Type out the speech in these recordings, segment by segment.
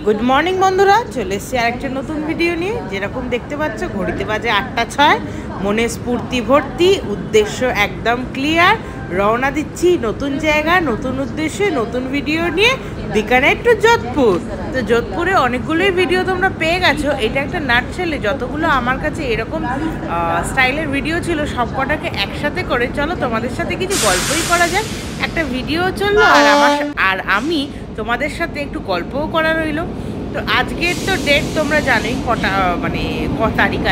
Good morning বন্ধুরা, চলে এসেছি আরেকটা নতুন ভিডিও নিয়ে। যেরকম দেখতে পাচ্ছ ঘড়িতে বাজে 8টা 6, মনে স্ফূর্তি ভর্তি, উদ্দেশ্য একদম ক্লিয়ার। রওনা দিচ্ছি নতুন জায়গা, নতুন উদ্দেশ্যে, নতুন ভিডিও নিয়ে, বিকানের টু যোধপুর। তো যোধপুরে অনেকগুলোই ভিডিও তোমরা পেয়ে গেছো। এটা একটা নাটশেলে যতগুলো আমার কাছে এরকম স্টাইলের ভিডিও ছিল সবকটাকে একসাথে করে চলো তোমাদের সাথে কিছু গল্পই করা যায়। একটা ভিডিও চললো আর আমি তোমাদের সাথে একটু গল্পও করা রইলো। তো আজকের তো ডেট তোমরা জানোই, ক তারিখ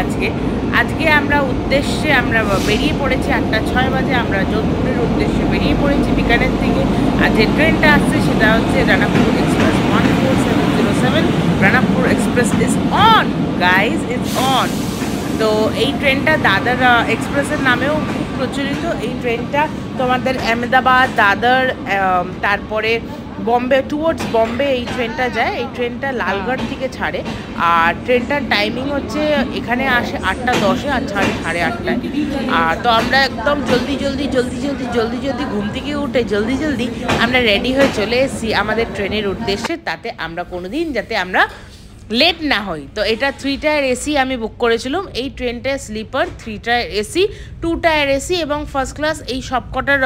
আজকে আমরা বেরিয়ে পড়েছি 8টা 6 বাজে। আমরা যোধপুরের উদ্দেশ্যে বেরিয়ে পড়েছি বিকানের থেকে। আর যে ট্রেনটা আসছে সেটা হচ্ছে Ranapur express 14707। Ranapur express is on guys, it's on. তো এই ট্রেনটা দাদর এক্সপ্রেসের নামেও খুব প্রচলিত। এই ট্রেনটা তোমাদের আহমেদাবাদ, দাদর, তারপরে বম্বে, টুয়ার্ডস বম্বে এই ট্রেনটা যায়। এই ট্রেনটা লালগড় থেকে ছাড়ে। আর ট্রেনটার টাইমিং হচ্ছে এখানে আসে 8টা 10-এ আর ছাড়ে 8:30-টায়। আর তো আমরা একদম জলদি ঘুম থেকে উঠে জলদি আমরা রেডি হয়ে চলে এসেছি আমাদের ট্রেনের উদ্দেশ্যে, তাতে আমরা কোনোদিন যাতে আমরা লেট না হই। তো এটা 3 টায়ার এসি আমি বুক করেছিলাম। এই ট্রেনটায় sleeper, 3 tier AC, 2 tier AC এবং ফার্স্ট ক্লাস এই সবকটার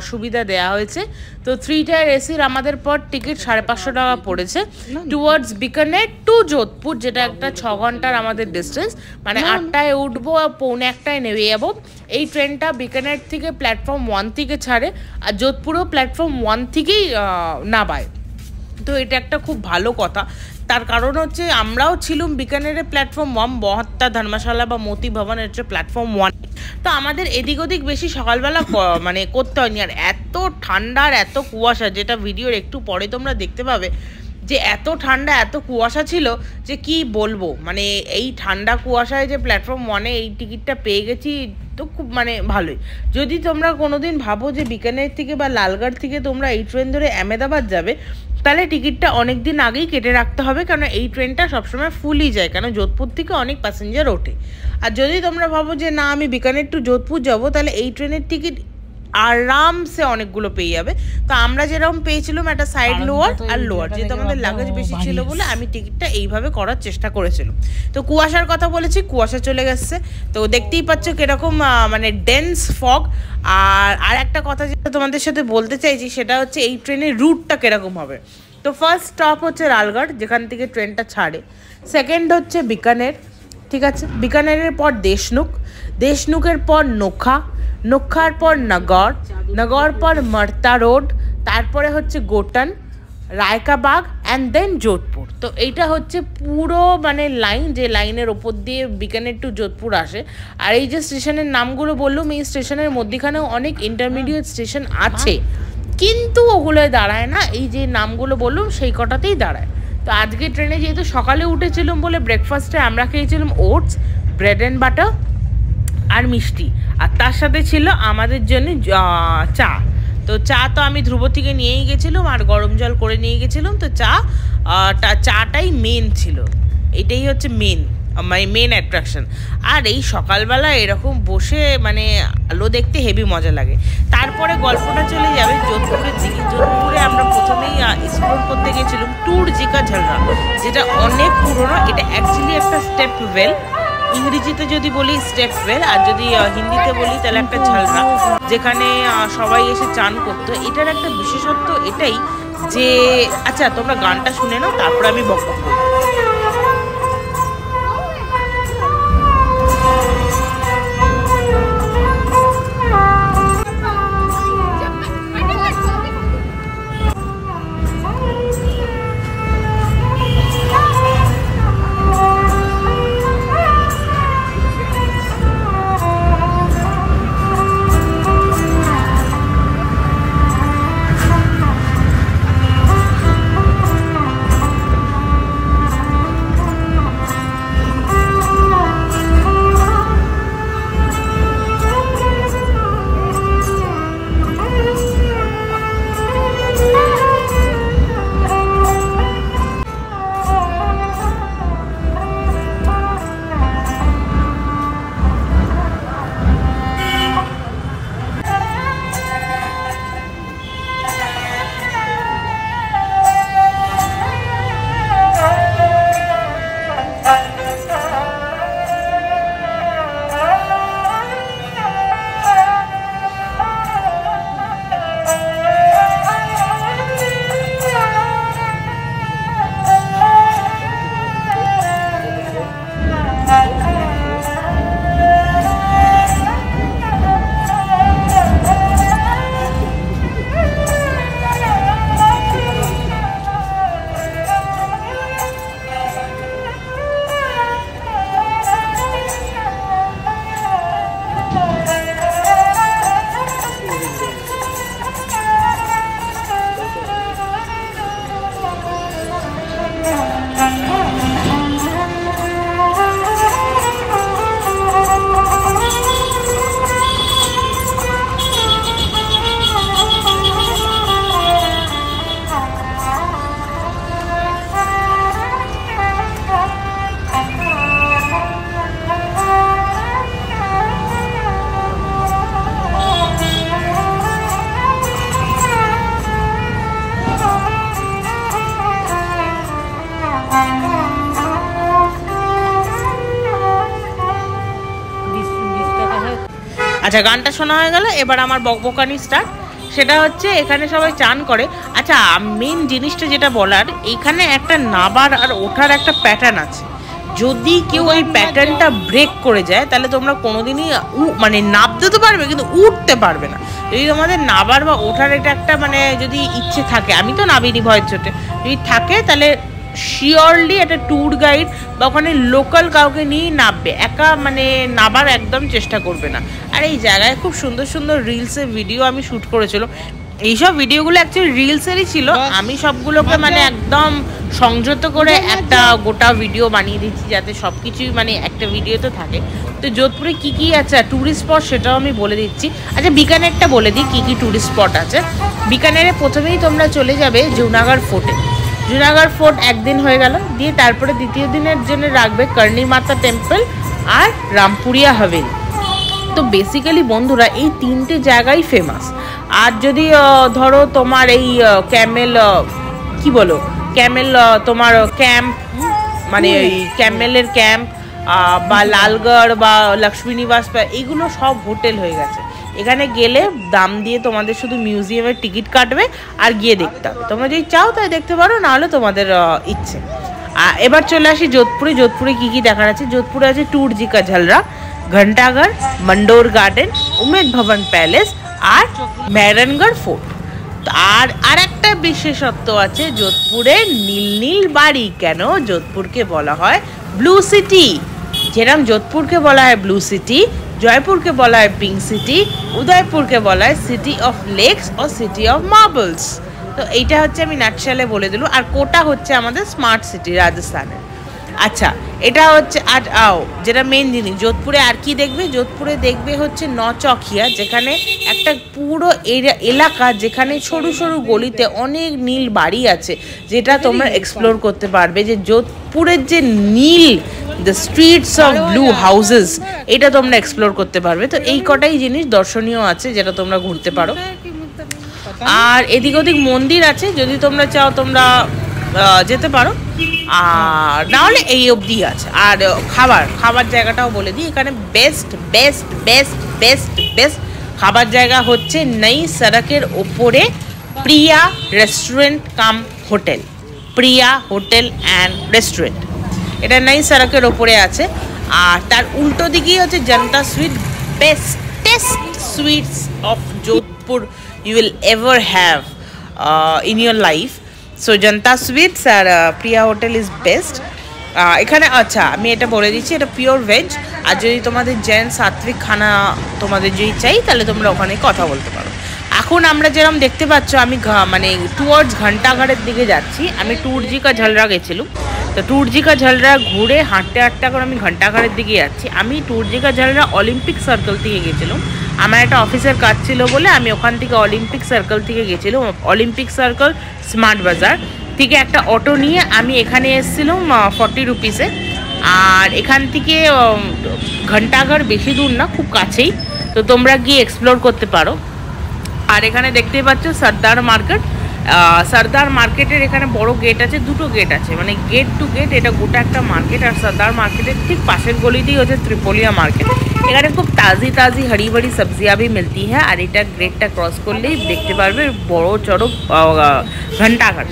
সুবিধা দেওয়া হয়েছে। তো 3 টায়ার এসির আমাদের পর টিকিট 550 টাকা পড়েছে টুয়ার্ডস বিকানের টু যোধপুর, যেটা একটা 6 ঘন্টার আমাদের ডিস্টেন্স। মানে 8টায় উঠবো আর 1:45 নেমে যাবো। এই ট্রেনটা বিকানের থেকে প্ল্যাটফর্ম 1 থেকে ছাড়ে আর যোধপুরেও প্ল্যাটফর্ম 1 থেকেই নামায়। তো এটা একটা খুব ভালো কথা। তার কারণ হচ্ছে আমরাও ছিলাম বিকানেরে প্ল্যাটফর্ম 1, মহাত্মা ধর্মশালা বা মোতি ভবন হচ্ছে প্ল্যাটফর্ম 1। তো আমাদের এদিক ওদিক বেশি সকালবেলা করতে হয়নি। আর এত ঠান্ডার এত কুয়াশা, যেটা ভিডিওর একটু পরে তোমরা দেখতে পাবে, যে এত ঠান্ডা এত কুয়াশা ছিল যে কি বলবো। মানে এই ঠান্ডা কুয়াশায় যে প্ল্যাটফর্ম 1-এ এই টিকিটটা পেয়ে গেছি, তো খুব ভালোই। যদি তোমরা কোনোদিন ভাবো যে বিকানের থেকে বা লালগড় থেকে তোমরা এই ট্রেন ধরে আহমেদাবাদ যাবে, তাহলে টিকিটটা অনেক দিন আগেই কেটে রাখতে হবে, কারণ এই ট্রেনটা সবসময় ফুলই যায়, কারণ যোধপুর থেকে অনেক প্যাসেঞ্জার ওঠে। আর যদি তোমরা ভাবো যে না আমি বিকানের টু যোধপুর যাবো, তাহলে এই ট্রেনের টিকিট আরামসে অনেকগুলো পেয়ে যাবে। তো আমরা যেরকম পেয়েছিলাম একটা সাইড লোয়ার আর লোয়ার, যেহেতু আমাদের লাগেজ বেশি ছিল বলে আমি টিকিটটা এইভাবে করার চেষ্টা করেছিলাম। তো কুয়াশার কথা বলেছি, কুয়াশা চলে গেছে। তো দেখতেই পাচ্ছ কিরকম ডেন্স ফগ। আর একটা কথা যেটা তোমাদের সাথে বলতে চাইছি সেটা হচ্ছে এই ট্রেনের রুটটা কিরকম হবে। তো ফার্স্ট স্টপ হচ্ছে লালগড়, যেখান থেকে ট্রেনটা ছাড়ে। সেকেন্ড হচ্ছে বিকানের, ঠিক আছে। বিকানেরের পর দেশনুকের পর নোখার পর নগর পর মর্তা রোড, তারপরে হচ্ছে গোটন, রায়কাবাগ অ্যান্ড দেন যোধপুর। তো এইটা হচ্ছে পুরো লাইন, যে লাইনের ওপর দিয়ে বিকানের টু যোধপুর আসে। আর এই যে স্টেশনের নামগুলো বললাম, এই স্টেশনের মধ্যেখানেও অনেক ইন্টারমিডিয়েট স্টেশন আছে, কিন্তু ওগুলোয় দাঁড়ায় না। এই যে নামগুলো বললাম সেই কটাতেই দাঁড়ায়। তো আজকে ট্রেনে যেহেতু সকালে উঠেছিলাম বলে ব্রেকফাস্টে আমরা খেয়েছিলাম ওটস, ব্রেড অ্যান্ড বাটার আর মিষ্টি। আর তার সাথে ছিল আমাদের জন্য চা। তো চা তো আমি ধ্রুব থেকে নিয়েই গেছিলাম আর গরম জল করে নিয়ে গেছিলাম। তো চাটাই মেন ছিল, এটাই হচ্ছে মেন অ্যাট্রাকশন। আর এই সকালবেলা এরকম বসে আলো দেখতে হেভি মজা লাগে। তারপরে গল্পটা চলে যাবে যোধপুরের দিকে। যোধপুরে আমরা প্রথমেই এক্সপ্লোর করতে গেছিলাম টুরজিকা ঝালরা, যেটা অনেক পুরনো। এটা অ্যাকচুয়ালি একটা স্টেপ ওয়েল, ইংরেজিতে যদি বলি স্টেপ ওয়েল, আর যদি হিন্দিতে বলি তাহলে একটা ঝালরা, যেখানে সবাই এসে চান করতো। এটার একটা বিশেষত্ব এটাই যে, আচ্ছা তোমরা গানটা শুনে নাও, তারপরে আমি বকবক করবো। আচ্ছা, গানটা শোনা হয়ে গেল, এবার আমার বকবকানি স্টার্ট। সেটা হচ্ছে এখানে সবাই চান করে। আচ্ছা, মেন জিনিসটা যেটা বলার, এইখানে একটা নাবার আর ওঠার একটা প্যাটার্ন আছে। যদি কেউ ওই প্যাটার্নটা ব্রেক করে যায় তাহলে তোমরা কোনোদিনই মানে নাবতে তো পারবে কিন্তু উঠতে পারবে না। যদি তোমাদের নাবার বা ওঠার এটা একটা মানে যদি ইচ্ছে থাকে, আমি তো নাবিনি ভয়ের চোটে, যদি থাকে তাহলে শিওরলি একটা ট্যুর গাইড বা ওখানে লোকাল কাউকে নিয়েই নামবে, একা মানে নাবার একদম চেষ্টা করবে না। আর এই জায়গায় খুব সুন্দর সুন্দর রিলসের ভিডিও আমি শ্যুট করেছিলাম। এইসব ভিডিওগুলো অ্যাকচুয়ালি রিলসেরই ছিল, আমি সবগুলোকে মানে একদম সংযত করে একটা গোটা ভিডিও বানিয়ে দিচ্ছি যাতে সব কিছুই মানে একটা ভিডিওতে থাকে। তো যোধপুরে কী কী আছে ট্যুরিস্ট স্পট সেটাও আমি বলে দিচ্ছি। আচ্ছা, বিকানেরটা বলে দিই কী কী ট্যুরিস্ট স্পট আছে। বিকানেরে প্রথমেই তোমরা চলে যাবে জুনাগড় ফোর্টে। জুনাগড় ফোর্ট একদিন হয়ে গেল, দিয়ে তারপরে দ্বিতীয় দিনের জন্য রাখবে কর্ণী মাতা টেম্পল আর রামপুরিয়া হাভেলি। তো বেসিক্যালি বন্ধুরা এই তিনটে জায়গাই ফেমাস। আর যদি ধরো তোমার এই ক্যামেল কি বলো ক্যামেল তোমার ক্যাম্প মানে এই ক্যামেলের ক্যাম্প বা লালগড় বা লক্ষ্মী নিবাস এইগুলো সব হোটেল হয়ে গেছে। এখানে গেলে দাম দিয়ে তোমাদের শুধু মিউজিয়ামের টিকিট কাটবে আর গিয়ে দেখতে হবে। তোমরা যদি চাও তাই দেখতে পারো, নাহলে তোমাদের ইচ্ছে। এবার চলে আসি যোধপুরে। যোধপুরে কী কী দেখার আছে? যোধপুরে আছে ট্যুরজি কা ঝলরা, ঘন্টাঘর, মন্ডোর গার্ডেন, উমেদ ভবন প্যালেস আর মেহরানগড় ফোর্ট। আর একটা বিশেষত্ব আছে যোধপুরের নীল নীল বাড়ি। কেন যোধপুরকে বলা হয় ব্লু সিটি? যেরকম যোধপুরকে বলা হয় ব্লু সিটি, জয়পুরকে বলা হয় পিঙ্ক সিটি, উদয়পুরকে বলা হয় সিটি অফ লেকস ও সিটি অফ মার্বলস। তো এইটা হচ্ছে আমি নাটশালে বলে দিলাম। আর কোটা হচ্ছে আমাদের স্মার্ট সিটি রাজস্থানের। আচ্ছা, এটা হচ্ছে আর যেটা মেন জিনিস, যোধপুরে আর কি দেখবে? যোধপুরে দেখবে হচ্ছে নচকিয়া, যেখানে একটা পুরো এলাকা যেখানে সরু সরু গলিতে অনেক নীল বাড়ি আছে, যেটা তোমরা এক্সপ্লোর করতে পারবে। যে যোধপুরের যে নীল, the streets of blue houses, এটা তোমরা এক্সপ্লোর করতে পারবে। তো এই কটাই জিনিস দর্শনীয় আছে যেটা তোমরা ঘুরতে পারো। আর এদিক ওদিক মন্দির আছে, যদি তোমরা চাও তোমরা যেতে পারো, আর নাহলে এই অবধি আছে। আর খাবার জায়গাটাও বলে দিই, এখানে best best best best best খাবার জায়গা হচ্ছে নই সড়কের ওপরে Priya restaurant cum hotel. Priya hotel and restaurant, এটা নই সড়কের ওপরে আছে। আর তার উল্টো দিকেই হচ্ছে Janata sweet, bestest sweets of Jodhpur you will ever have in your life. So Janta Sweets আর প্রিয়া হোটেল ইজ বেস্ট। এখানে আচ্ছা আমি এটা বলে দিচ্ছি, এটা পিওর ভেজ। আর যদি তোমাদের জৈন সাত্বিক খানা তোমাদের যদি চাই তাহলে তোমরা ওখানে কথা বলতে পারো। এখন আমরা যেরকম দেখতে পাচ্ছ আমি মানে টুয়ার্ডস ঘন্টাঘরের দিকে যাচ্ছি। আমি ট্যুরজি কা ঝলরা গেছিলাম, তো ট্যুরজি কা ঝলরা ঘুরে হাঁটতে হাঁটতে করে আমি ঘন্টাঘরের দিকে যাচ্ছি। আমি ট্যুরজি কা ঝলরা অলিম্পিক সার্কেল থেকে গেছিলাম, আমার একটা অফিসের কাজ ছিল বলে আমি ওখান থেকে অলিম্পিক সার্কেল থেকে গেছিলাম। অলিম্পিক সার্কেল স্মার্ট বাজার থেকে একটা অটো নিয়ে আমি এখানে এসেছিলাম 40 রুপিসে। আর এখান থেকে ঘন্টাঘর বেশি দূর না, খুব কাছেই, তো তোমরা গিয়ে এক্সপ্লোর করতে পারো। আর এখানে দেখতেই পাচ্ছ সর্দার মার্কেট। সর্দার মার্কেটের এখানে বড় গেট আছে, দুটো গেট আছে, মানে গেট টু গেট এটা গোটা একটা মার্কেট। আর সর্দার মার্কেটের ঠিক পাশের গলিতেই হচ্ছে ত্রিপোলিয়া মার্কেট। এখানে খুব তাজি তাজি হাড়ি ভাড়ি সবজিয়া ভি মিলতি হ্যাঁ। আর এটা গেটটা ক্রস করলেই দেখতে পারবে বড় চড়ক ঘন্টাঘর।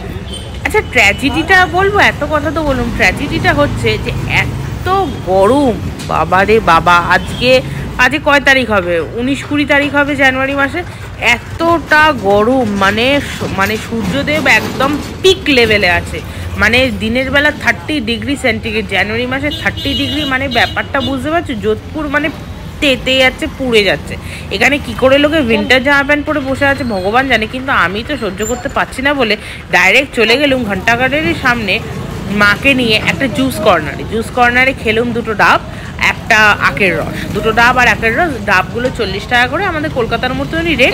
আচ্ছা, ট্র্যাজেডিটা বলবো, এত কথা তো বললাম, ট্র্যাজেডিটা হচ্ছে যে এত গরম, বাবা রে বাবা। আজকে কয় তারিখ হবে? 19-20 তারিখ হবে জানুয়ারি মাসে। এতটা গরম, মানে সূর্যদেব একদম পিক লেভেলে আছে। মানে দিনের বেলা 30 ডিগ্রি সেন্টিগ্রেড, জানুয়ারি মাসে 30 ডিগ্রি, মানে ব্যাপারটা বুঝতে পারছো? যোধপুর মানে তেতে যাচ্ছে, পুড়ে যাচ্ছে। এখানে কি করে লোকে উইন্টার জামা প্যান্ট পরে বসে আছে ভগবান জানে, কিন্তু আমি তো সহ্য করতে পারছি না বলে ডাইরেক্ট চলে গেলুম ঘন্টাঘরেরই সামনে মাকে নিয়ে একটা জুস কর্নারে খেলুম দুটো ডাব, একটা আখের রস, দুটো ডাব আর আখের রস। ডাবগুলো 40 টাকা করে, আমাদের কলকাতার মতনই রেট।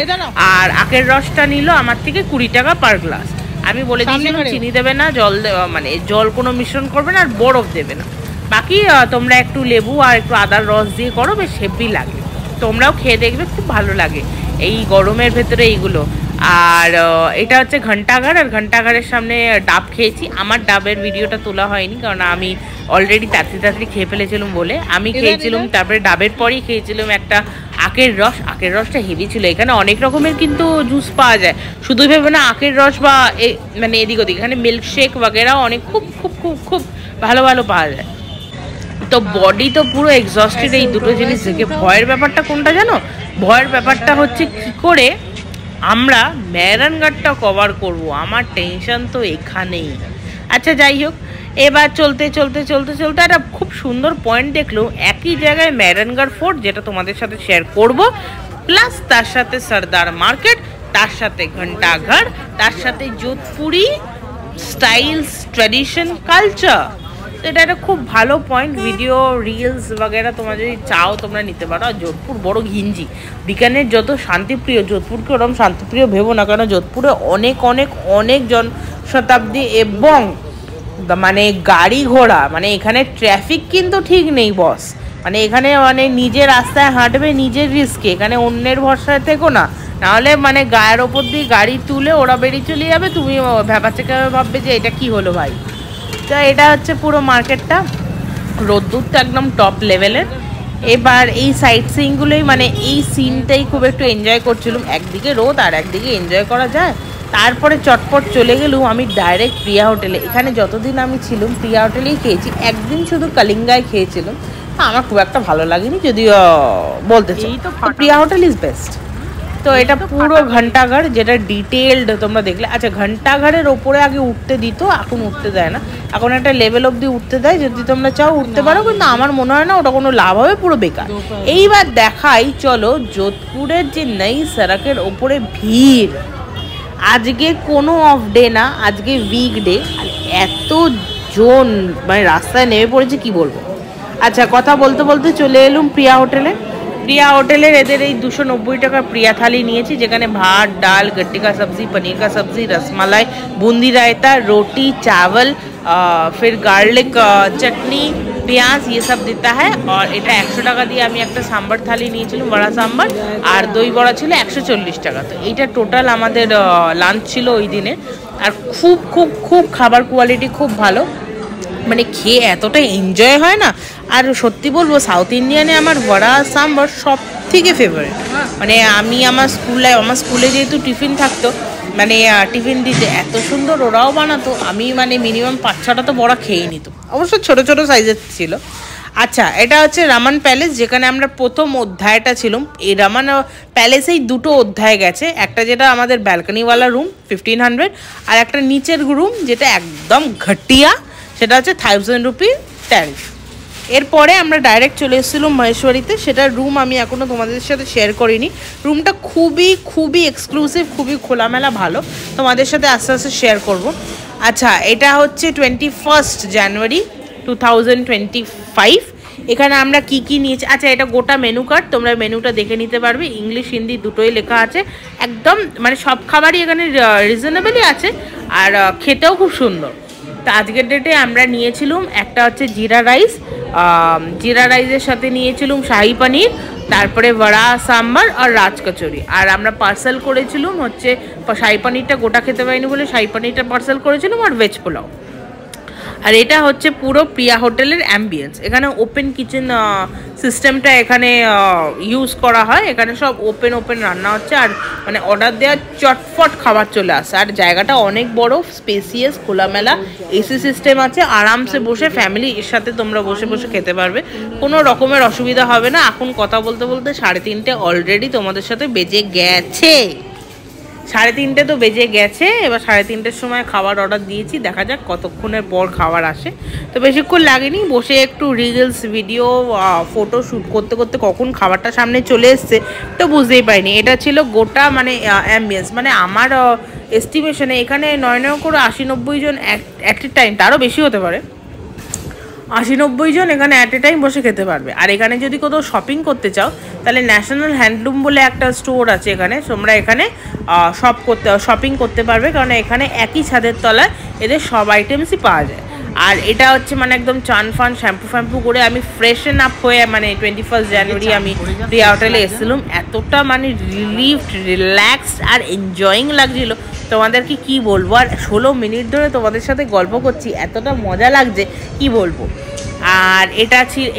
আর আখের রসটা নিল আমার থেকে 20 টাকা পার গ্লাস। আমি বলে দিয়েছিলাম চিনি দেবে না, জল কোনো মিশ্রণ করবে না, আর বরফ দেবে না। বাকি তোমরা একটু লেবু আর একটু আদার রস দিয়ে করো, বেশ হেভি লাগে। তোমরাও খেয়ে দেখবে, খুব ভালো লাগে এই গরমের ভেতরে এইগুলো। আর এটা হচ্ছে ঘন্টাঘর, আর ঘন্টাঘরের সামনে ডাব খেয়েছি। আমার ডাবের ভিডিওটা তোলা হয়নি কারণ আমি অলরেডি তাড়াতাড়ি খেয়ে ফেলেছিলাম বলে। আমি খেয়েছিলাম, তারপরে ডাবের পরেই খেয়েছিলাম একটা আখের রসটা হেভি ছিল। এখানে অনেক রকমের কিন্তু জুস পাওয়া যায়, শুধু ভেবে না আখের রস বা মানে এদিক ওদিক, এখানে মিল্কশেক বাগেরা অনেক খুব খুব খুব খুব ভালো ভালো পাওয়া যায়। তো বডি তো পুরো এক্সস্টেড এই দুটো জিনিস দেখে। ভয়ের ব্যাপারটা কোনটা জানো? ভয়ের ব্যাপারটা হচ্ছে কি করে আমরা মেহরানগড়টা কভার করব, আমার টেনশন তো এখানেই। আচ্ছা যাই হোক, এবার চলতে চলতে চলতে চলতে একটা খুব সুন্দর পয়েন্ট দেখলো একই জায়গায় মেহরানগড় ফোর্ট, যেটা তোমাদের সাথে শেয়ার করব, প্লাস তার সাথে সর্দার মার্কেট, তার সাথে ঘন্টাঘর, তার সাথে যোধপুরি স্টাইলস ট্র্যাডিশন কালচার। তো এটা একটা খুব ভালো পয়েন্ট। ভিডিও রিলস বাগেরা তোমরা যদি চাও তোমরা নিতে পারো। আর যোধপুর বড় ঘিঞ্জি, বিকানের যত শান্তিপ্রিয়, যোধপুরকে ওরকম শান্তিপ্রিয় ভেবো না, কারণ যোধপুরে অনেক অনেক অনেক শতাব্দী এবং মানে গাড়ি ঘোড়া, মানে এখানে ট্রাফিক কিন্তু ঠিক নেই বস। মানে এখানে মানে নিজের রাস্তায় হাঁটবে নিজের রিস্কে, এখানে অন্যের ভরসায় থেকো না, নাহলে মানে গায়ের ওপর দিয়ে গাড়ি তুলে ওরা বেরিয়ে চলে যাবে, তুমি ভ্যাপাচেকে ভাববে যে এটা কি হলো ভাই। তো এটা হচ্ছে পুরো মার্কেটটা, রোদ্দুর তো একদম টপ লেভেলের। এবার এই সাইট সিইংগুলোই মানে এই সিনটাই খুব একটু এনজয় করছিলাম, একদিকে রোদ আর একদিকে এনজয় করা যায়। তারপরে চটপট চলে গেলুম আমি ডাইরেক্ট প্রিয়া হোটেলে। এখানে যতদিন আমি ছিলাম প্রিয়া হোটেলেই খেয়েছি, একদিন শুধু কালিঙ্গায় খেয়েছিলাম, আমার খুব একটা ভালো লাগেনি, যদিও বলতে চাই তো প্রিয়া হোটেল ইজ বেস্ট। তো এটা পুরো ঘন্টাঘর, যেটা ডিটেলড তোমরা দেখলে। আচ্ছা, ঘন্টাঘরের ওপরে আগে উঠতে দিত, এখন উঠতে দেয় না, এখন একটা লেভেল অবধি উঠতে দেয়, যদি তোমরা চাও উঠতে পারো, কিন্তু আমার মনে হয় না ওটা কোনো লাভ হবে, পুরো বেকার। এইবার দেখাই চলো যোধপুরের যে নই সড়কের ওপরে ভিড়। আজকে কোনো অফ ডে না, আজকে উইকডে, আর এত জন মানে রাস্তায় নেমে পড়েছে কি বলবো। আচ্ছা, কথা বলতে বলতে চলে এলুম প্রিয়া হোটেলে। প্রিয়া হোটেলের এদের এই 290 টাকা প্রিয়া থালি নিয়েছি, যেখানে ভাত, ডাল, गट्टे का सब्जी, पनीर का सब्जी, रसमलाई, बूंदी रायता, रोटी, चावल, फिर गार्लिक चटनी, পেঁয়াজ ये सब देता है। और এটা 100 টাকা দিয়ে আমি একটা সাম্বার থালি নিয়েছিলাম, বড়া সাম্বার, আর দই বড়া ছিল 140 টাকা। তো এইটা টোটাল আমাদের লাঞ্চ ছিল ওই দিনে। আর খুব খুব খুব খাবার কোয়ালিটি খুব ভালো, মানে খেয়ে এতটা এনজয় হয় না। আর সত্যি বলবো সাউথ ইন্ডিয়ানে আমার বড়া সাম্বার সব থেকে ফেভারিট। মানে আমি আমার স্কুলে যেহেতু টিফিন থাকতো, মানে টিফিন দিতে এত সুন্দর ওরাও বানাতো, আমি মানে মিনিমাম 5-6টা তো বড়া খেয়ে নিত, অবশ্য ছোটো ছোটো সাইজের ছিল। আচ্ছা, এটা হচ্ছে রামান প্যালেস, যেখানে আমরা প্রথম অধ্যায়টা ছিলাম। এই রামান প্যালেসেই দুটো অধ্যায় গেছে, একটা যেটা আমাদের ব্যালকনিওয়ালা রুম 1500, আর একটা নিচের রুম যেটা একদম ঘটিয়া, সেটা হচ্ছে 1000 রুপি ট্যারিফ। এরপরে আমরা ডাইরেক্ট চলে এসেছিলাম মহেশ্বরীতে, সেটার রুম আমি এখনও তোমাদের সাথে শেয়ার করিনি। রুমটা খুবই খুবই এক্সক্লুসিভ, খুবই খোলামেলা, ভালো, তোমাদের সাথে আস্তে আস্তে শেয়ার করব। আচ্ছা, এটা হচ্ছে 21 জানুয়ারি 2025। এখানে আমরা কি কি নিয়েছি, আচ্ছা এটা গোটা মেনু কার্ড, তোমরা মেনুটা দেখে নিতে পারবে, ইংলিশ হিন্দি দুটোই লেখা আছে। একদম মানে সব খাবারই এখানে রিজনেবলই আছে, আর খেতেও খুব সুন্দর। তো আজকের ডেটে আমরা নিয়েছিলাম একটা হচ্ছে জিরা রাইসের সাথে নিয়েছিলাম শাহি পনির, তারপরে বড়া সাম্বার আর রাজ কচুরি। আর আমরা পার্সেল করেছিলাম হচ্ছে শাহি পনিরটা গোটা খেতে পারিনি বলে শাহি পনিরটা পার্সেল করেছিলাম, আর ভেজ পোলাও। আর এটা হচ্ছে পুরো প্রিয়া হোটেলের অ্যাম্বিয়েন্স। এখানে ওপেন কিচেন সিস্টেমটা এখানে ইউজ করা হয়, এখানে সব ওপেন রান্না হচ্ছে, আর মানে অর্ডার দেওয়ার চটফট খাবার চলে আসে। আর জায়গাটা অনেক বড়, স্পেসিয়াস, খোলামেলা, এসি সিস্টেম আছে, আরামসে বসে ফ্যামিলির সাথে তোমরা বসে বসে খেতে পারবে, কোনো রকমের অসুবিধা হবে না। এখন কথা বলতে বলতে 3:30 অলরেডি তোমাদের সাথে বেজে গেছে, 3:30 তো বেজে গেছে। এবার 3:30-র সময় খাবার অর্ডার দিয়েছি, দেখা যাক কতক্ষণের পর খাবার আসে। তো বেশিক্ষণ লাগেনি, বসে একটু রিলস ভিডিও ফটো শ্যুট করতে করতে কখন খাবারটা সামনে চলে এসছে তো বুঝতেই পারিনি। এটা ছিল গোটা মানে অ্যাম্বিয়েন্স, মানে আমার এস্টিমেশনে এখানে 9 করে 80-90 জন অ্যাট এ টাইম, তারও বেশি হতে পারে, 80-90 জন এখানে অ্যাট এ টাইম বসে খেতে পারবে। আর এখানে যদি কোথাও শপিং করতে চাও তাহলে ন্যাশনাল হ্যান্ডলুম বলে একটা স্টোর আছে এখানে, তোমরা এখানে শপিং করতে পারবে, কারণ এখানে একই ছাদের তলায় এদের সব আইটেমসই পাওয়া যায়। আর এটা হচ্ছে মানে একদম চান ফান শ্যাম্পু করে আমি ফ্রেশন আপ হয়ে মানে 21 জানুয়ারি আমি প্রিয়া হোটেলে এসেছিলাম। এতটা মানে রিলিফড, রিল্যাক্সড আর এনজয়িং লাগছিল, তোমাদেরকে কি বলবো। আর 16 মিনিট ধরে তোমাদের সাথে গল্প করছি, এতটা মজা লাগছে কি বলবো। আর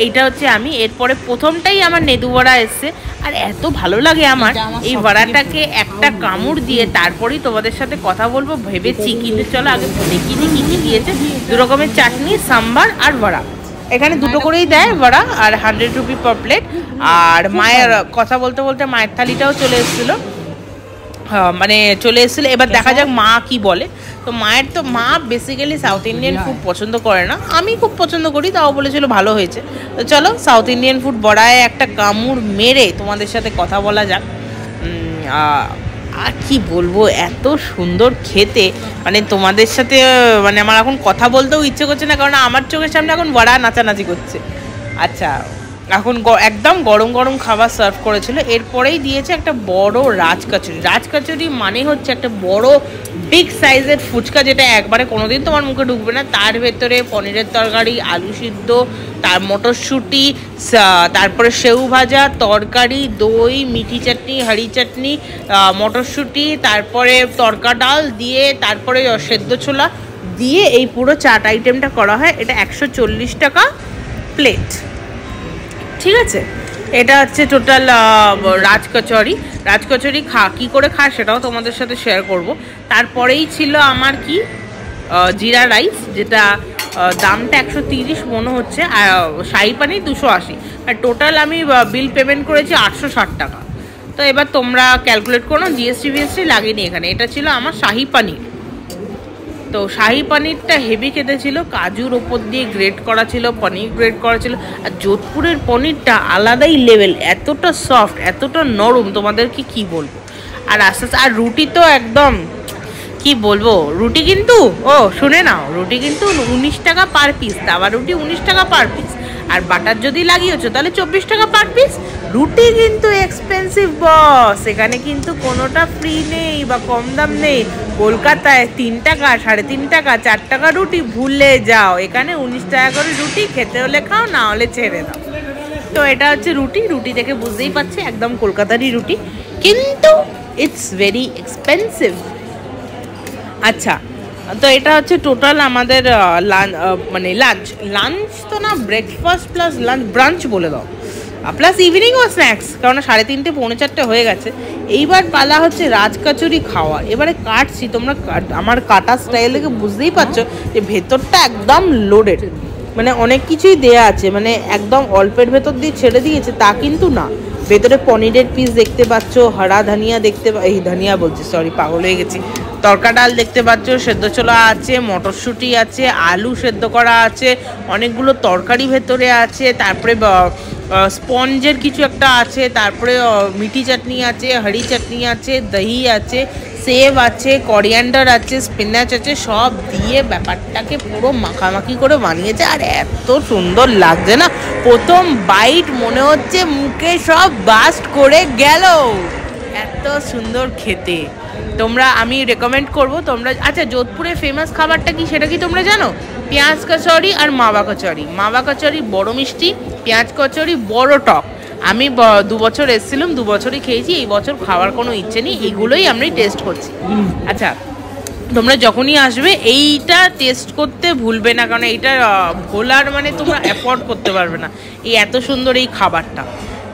এইটা হচ্ছে আমি এরপরে প্রথমটাই আমার নেদু বড়া এসছে। আর এত ভালো লাগে আমার এই বড়াটাকে একটা কামড় দিয়ে তারপরেই তোমাদের সাথে কথা বলবো ভেবেছি, কিন্তু চলো আগে দেখি কী কী দিয়েছে। 2 রকমের চাটনি, সাম্বার আর বড়া। এখানে 2টো করেই দেয় বড়া, আর 100 রুপি পার প্লেট। আর মায়ের কথা বলতে বলতে মায়ের থালিটাও চলে এসেছিলো, মানে চলে এসেছিলো। এবার দেখা যাক মা কি বলে। তো মা বেসিক্যালি সাউথ ইন্ডিয়ান ফুড পছন্দ করে না, আমি খুব পছন্দ করি, তাও বলেছিল ভালো হয়েছে। তো চলো সাউথ ইন্ডিয়ান ফুড বড়ায় একটা কামড় মেরে তোমাদের সাথে কথা বলা যাক। আর কি বলবো, এত সুন্দর খেতে, মানে তোমাদের সাথে মানে আমার এখন কথা বলতেও ইচ্ছে করছে না, কারণ আমার চোখের সামনে এখন বড়া নাচানাচি করছে। আচ্ছা, এখন একদম গরম গরম খাবার সার্ভ করেছিল। এরপরেই দিয়েছে একটা বড় রাজকচুরি মানে হচ্ছে একটা বড় বিগ সাইজের ফুচকা, যেটা একবারে কোনোদিন তোমার মুখে ঢুকবে না। তার ভেতরে পনিরের তরকারি, আলু সিদ্ধ, তার মটরশুঁটি, তারপরে সেউ ভাজা, তরকারি, দই, মিঠি চাটনি, হাঁড়ি চাটনি, মটরশুঁটি, তারপরে তরকা ডাল দিয়ে, তারপরে সেদ্ধ ছোলা দিয়ে এই পুরো চাট আইটেমটা করা হয়। এটা 140 টাকা প্লেট, ঠিক আছে। এটা হচ্ছে টোটাল রাজকচুরি কী করে খায় সেটাও তোমাদের সাথে শেয়ার করব। তারপরেই ছিল আমার কি জিরা রাইস, যেটা দামটা 130 মনে হচ্ছে, আর শাহি পানির 280, আর টোটাল আমি বিল পেমেন্ট করেছি 860 টাকা। তো এবার তোমরা ক্যালকুলেট করো, জিএসটি লাগেনি এখানে। এটা ছিল আমার শাহি পানির। তো শাহি পানিরটা হেভি খেতে ছিল, কাজুর ওপর দিয়ে গ্রেট করা ছিল, পনির গ্রেট করা ছিল। আর যোধপুরের পনিরটা আলাদাই লেভেল, এতটা সফট, এতটা নরম, তোমাদেরকে কি বলবো। আর আস্তে আস্তে, আর রুটি তো একদম কি বলবো, রুটি কিন্তু শুনে নাও, রুটি কিন্তু 19 টাকা পার পিস, তাওয়া রুটি 19 টাকা পার পিস। আর বাটার যদি লাগিয়েছো তাহলে 24 টাকা পার পিস। রুটি কিন্তু এক্সপেন্সিভ বস, এখানে কিন্তু কোনোটা ফ্রি নেই বা কম দাম নেই। কলকাতায় 3 টাকা, 3.5 টাকা, 4 টাকা রুটি ভুলে যাও। এখানে 19 টাকা করে রুটি, খেতে হলে খাও, না হলে ছেড়ে দাও। তো এটা হচ্ছে রুটি দেখে বুঝতেই পারছি একদম কলকাতারই রুটি, কিন্তু ইটস ভেরি এক্সপেন্সিভ। আচ্ছা, তো এটা হচ্ছে টোটাল আমাদের মানে লাঞ্চ তো না, ব্রেকফাস্ট প্লাস লাঞ্চ, ব্রাঞ্চ বলে দাও, প্লাস ইভিনিং ও স্ন্যাক্স, কারণ 3:30 পৌনে 4টে হয়ে গেছে। এইবার পালা হচ্ছে রাজকচুরি খাওয়া। এবারে কাটছি, তোমরা আমার কাটার স্টাইল দেখে বুঝতেই পারছো যে ভেতরটা একদম লোডেড, মানে অনেক কিছুই দেয়া আছে, মানে একদম অল্পের ভেতর দিয়ে ছেড়ে দিয়েছে তা কিন্তু না। ভেতরে পনিরের পিস দেখতে পাচ্ছ, হরা ধনিয়া ধনিয়া বলছি, সরি পাগল হয়ে গেছি, তরকা ডাল দেখতে পাচ্ছ, সেদ্ধ ছোলা আছে, মটরশুঁটি আছে, আলু সেদ্ধ করা আছে, অনেকগুলো তরকারি ভেতরে আছে, তারপরে স্পঞ্জের কিছু একটা আছে, তারপরে মিঠি চাটনি আছে, হাঁড়ি চাটনি আছে, দহি আছে, সেব আছে, করিয়ান্ডার আছে, স্পিনাচ আছে, সব দিয়ে ব্যাপারটাকে পুরো মাখামাখি করে বানিয়েছে। আর এত সুন্দর লাগছে না, প্রথম বাইট মনে হচ্ছে মুখে সব বাস্ট করে গেল, এত সুন্দর খেতে। আমি রেকমেন্ড করবো তোমরা। আচ্ছা, যোধপুরের ফেমাস খাবারটা কি সেটা কি তোমরা জানো? পেঁয়াজ কচুরি আর মাওয়া কচুরি বড় মিষ্টি, পেঁয়াজ কচুরি বড় টক। আমি 2 বছর এসেছিলাম, 2 বছরই খেয়েছি, এই বছর খাওয়ার কোনো ইচ্ছে নেই, এইগুলোই আমি টেস্ট করছি। আচ্ছা, তোমরা যখনই আসবে এইটা টেস্ট করতে ভুলবে না, কারণ এইটা ভোলার মানে তোমরা অ্যাফোর্ড করতে পারবে না, এই এত সুন্দর এই খাবারটা।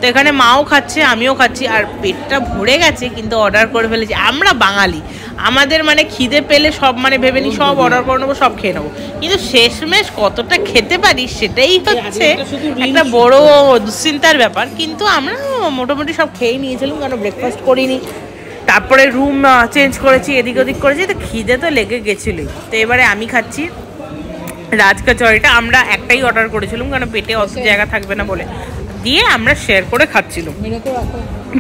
তো এখানে মাও খাচ্ছে, আমিও খাচ্ছি, আর পেটটা ভরে গেছে, কিন্তু অর্ডার করে ফেলেছি। আমরা বাঙালি, আমাদের মানে খিদে পেলে সব মানে ভেবে নিই সব অর্ডার করে নেবো, সব খেয়ে নেবো, কিন্তু শেষমেশ কতটা খেতে পারি সেটাই হচ্ছে একটা বড় দুশ্চিন্তার ব্যাপার। কিন্তু আমরা মোটামুটি সব খেয়েই নিয়েছিলাম, কারণ ব্রেকফাস্ট করিনি, তারপরে রুম চেঞ্জ করেছি, এদিক ওদিক করেছি, তো খিদে তো লেগে গেছিলোই। তো এবারে আমি খাচ্ছি রাজকচুরিটা। আমরা একটাই অর্ডার করেছিলাম, কারণ পেটে অত জায়গা থাকবে না বলে, দিয়ে আমরা শেয়ার করে খাচ্ছিলাম।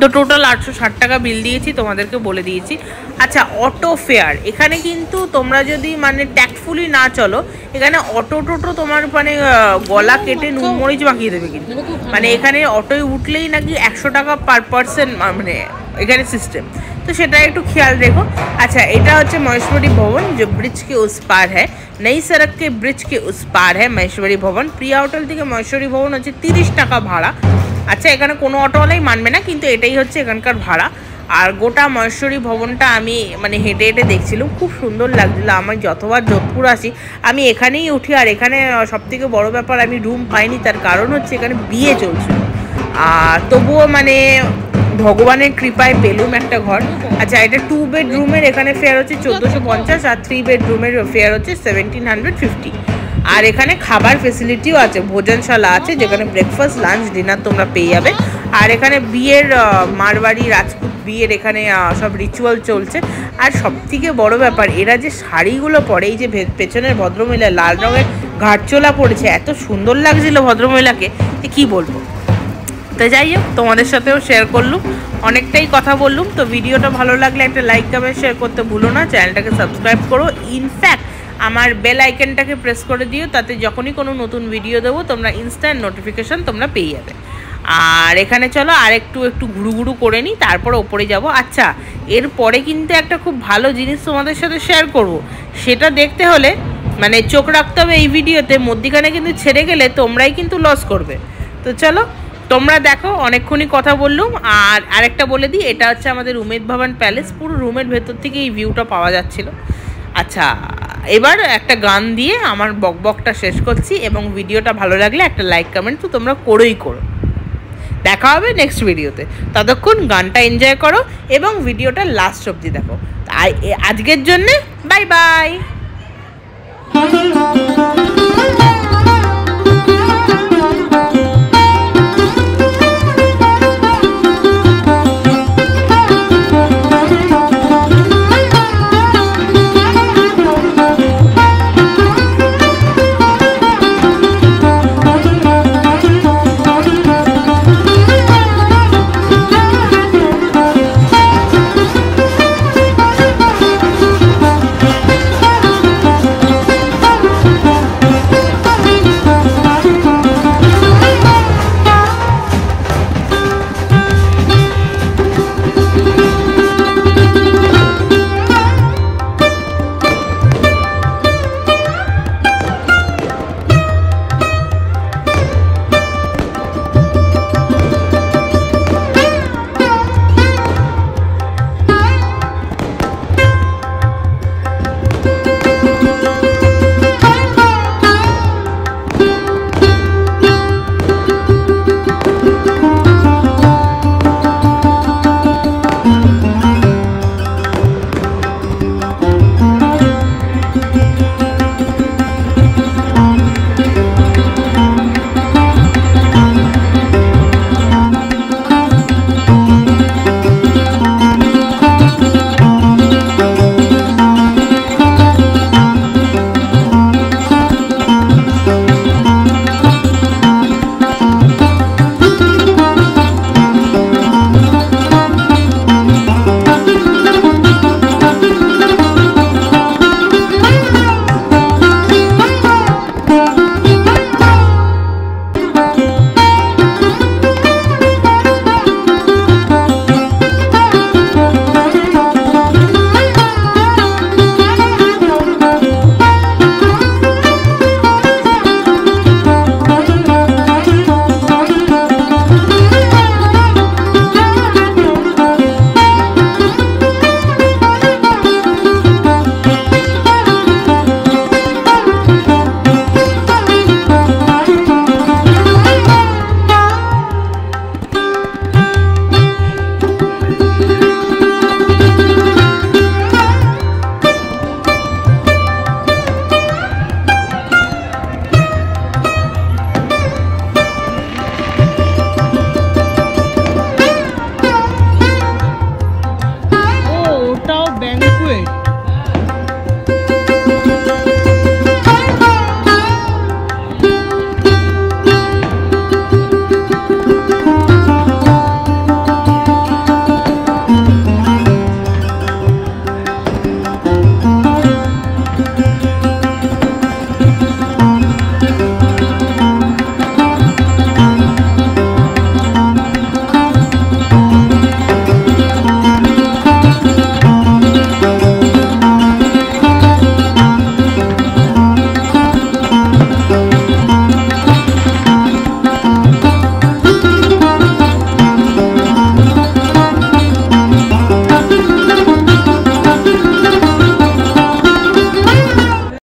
তো টোটাল 860 টাকা বিল দিয়েছি, তোমাদেরকে বলে দিয়েছি। আচ্ছা, অটো ফেয়ার এখানে কিন্তু তোমরা যদি মানে ট্যাক্টফুলি না চলো, এখানে টোটো তোমার মানে গলা কেটে নুন মরিচ মাখিয়ে দেবে কিন্তু। মানে এখানে অটোয় উঠলেই নাকি 100 টাকা পার পার্সন মানে এখানে সিস্টেম, তো সেটা একটু খেয়াল রেখো। अच्छा, এটা হচ্ছে মহেশ্বরী ভবন, जो ब्रिज के उस पार है, नई सड़क के ब्रिज के उस पार है মহেশ্বরী ভবন। প্রিয়া হোটেল থেকে মহেশ্বরী ভবন হচ্ছে 30 টাকা ভাড়া। আচ্ছা, এখানে কোনো অটোওয়ালাই মানবে না, কিন্তু এটাই হচ্ছে এখানকার ভাড়া। আর গোটা মহেশ্বরী ভবনটা আমি মানে হেঁটে হেঁটে দেখছিলাম, খুব সুন্দর লাগছিলো। আমি যতবার যোধপুর আসি আমি এখানেই উঠি। আর এখানে সবথেকে বড় ব্যাপার, আমি রুম পাইনি, তার কারণ হচ্ছে এখানে বিয়ে চলছিল। আর তবুও মানে ভগবানের কৃপায় পেলুম একটা ঘর। আচ্ছা, এটা 2 বেডরুমের এখানে ফেয়ার হচ্ছে 1450, আর 3 বেডরুমের ফেয়ার হচ্ছে 1750। আর এখানে খাবার ফেসিলিটিও আছে, ভোজনশালা আছে যেখানে ব্রেকফাস্ট, লাঞ্চ, ডিনার তোমরা পেয়ে যাবে। আর এখানে বিয়ের মারবাড়ি রাজপুত বিয়ের এখানে সব রিচুয়াল চলছে। আর সবথেকে বড় ব্যাপার, এরা যে শাড়িগুলো পরে, এই যে পেছনের ভদ্রমহিলা লাল রঙের ঘাটচোলা পরেছে, এত সুন্দর লাগছিল ভদ্রমহিলাকে যে কী বলবো। তো যাই হোক, তোমাদের সাথেও শেয়ার করলুম, অনেকটাই কথা বললুম। তো ভিডিওটা ভালো লাগলে একটা লাইক, কমেন্ট, শেয়ার করতে ভুলো না। চ্যানেলটাকে সাবস্ক্রাইব করো, ইনফ্যাক্ট আমার বেল আইকনটাকে প্রেস করে দিও, তাতে যখনই কোনো নতুন ভিডিও দেবো তোমরা ইনস্ট্যান্ট নোটিফিকেশান তোমরা পেয়ে যাবে। আর এখানে চলো আর একটু ঘুরু করে নিই, তারপর ওপরে যাব। আচ্ছা, এরপরে কিন্তু একটা খুব ভালো জিনিস তোমাদের সাথে শেয়ার করব, সেটা দেখতে হলে মানে চোখ রাখতে হবে এই ভিডিওতে। মধ্যিখানে কিন্তু ছেড়ে গেলে তোমরাই কিন্তু লস করবে। তো চলো তোমরা দেখো, অনেকক্ষণই কথা বললুম। আর আরেকটা বলে দিই, এটা হচ্ছে আমাদের উমেদ ভবন প্যালেস, পুরো রুমের ভেতর থেকে এই ভিউটা পাওয়া যাচ্ছিল। আচ্ছা, এবার একটা গান দিয়ে আমার বকবকটা শেষ করছি, এবং ভিডিওটা ভালো লাগলে একটা লাইক, কমেন্ট তো তোমরা করোই করো। দেখা হবে নেক্সট ভিডিওতে, ততক্ষণ গানটা এনজয় করো এবং ভিডিওটা লাস্ট অবধি দেখো। আজকের জন্যে বাই বাই।